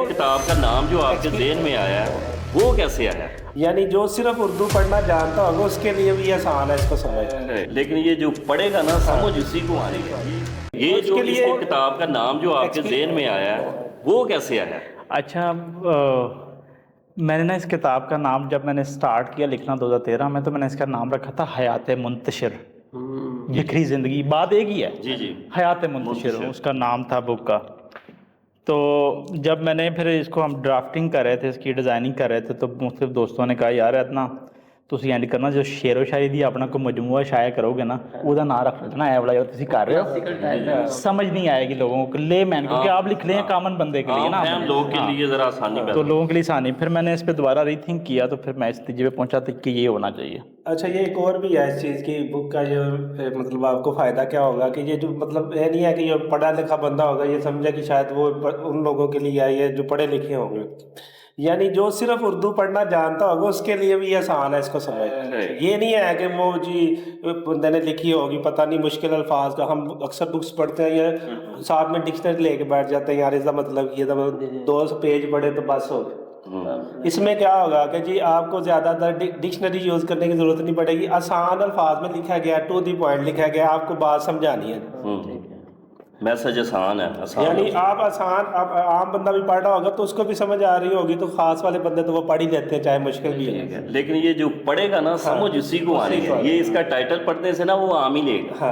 کتاب کا نام جو آپ کے ذہن میں آیا ہے وہ کیسے آیا؟ یعنی جو صرف اردو پڑھنا جانتا ہوگا اس کے لیے بھی آسان ہے اس کو سمجھنا. لیکن یہ جو پڑھے گا نا سمجھ اسی کو آ رہی ہے. یہ جو اس کو کتاب کا نام جو آپ کے ذہن میں آیا ہے وہ کیسے آیا؟ اچھا میں نے نا اس کتاب کا نام جب میں نے سٹارٹ کیا لکھنا 2013 میں، تو میں نے اس کا نام رکھا تھا حیات منتشر. بکھری زندگی، بات ایک ہی ہے. جی جی، حیات منتشر اس کا نام تھا بک کا. تو جب میں نے پھر اس کو ہم ڈرافٹنگ کر رہے تھے، اس کی ڈیزائننگ کر رہے تھے، تو مختلف دوستوں نے کہا یار اتنا تسی اینڈ کرنا جو شعر و شاعری دی اپنا کوئی مجموعہ شائع کرو گے نا وہ نام رکھ لینا اے والا جو تسی کر رہے ہو، سمجھ نہیں آئے گی لوگوں کو، لے مین، کیونکہ آپ لکھ لیں کامن بندے کے لیے نا، عام لوگ کے لیے ذرا آسانی تو لوگوں کے لیے آسانی. پھر میں نے اس پہ دوبارہ ری تھنک کیا تو پھر میں اس نتیجے پہ پہنچا تھا کہ یہ ہونا چاہیے. اچھا یہ ایک اور بھی ہے اس چیز کی بک کا جو مطلب آپ کو فائدہ کیا ہوگا کہ یہ جو مطلب یہ نہیں ہے کہ جو پڑھا لکھا بندہ ہوگا یہ سمجھے کہ شاید وہ ان لوگوں کے لیے ہے جو پڑھے لکھے ہوں گے، یعنی جو صرف اردو پڑھنا جانتا ہوگا اس کے لیے بھی آسان ہے اس کو سمجھنا. یہ نہیں ہے کہ وہ جی بندے نے لکھی ہوگی پتہ نہیں مشکل الفاظ کا. ہم اکثر بکس پڑھتے ہیں یا ساتھ میں ڈکشنری لے کے بیٹھ جاتے ہیں، یار اس کا مطلب یہ 2 پیج پڑھے تو بس ہو. اس میں کیا ہوگا کہ جی آپ کو زیادہ تر ڈکشنری یوز کرنے کی ضرورت نہیں پڑے گی، آسان الفاظ میں لکھا گیا، ٹو دی پوائنٹ لکھا گیا، آپ کو بات سمجھانی ہے. میسج آسان ہے. یعنی آپ آسان، اب عام بندہ بھی پڑھ رہا ہوگا تو اس کو بھی سمجھ آ رہی ہوگی، تو خاص والے بندے تو وہ پڑھ ہی لیتے ہیں چاہے مشکل بھی ہے. لیکن یہ جو پڑھے گا نا سمجھ اسی کو آ رہی ہے. یہ اس کا ٹائٹل پڑھنے سے نا وہ عام ہی لے گا.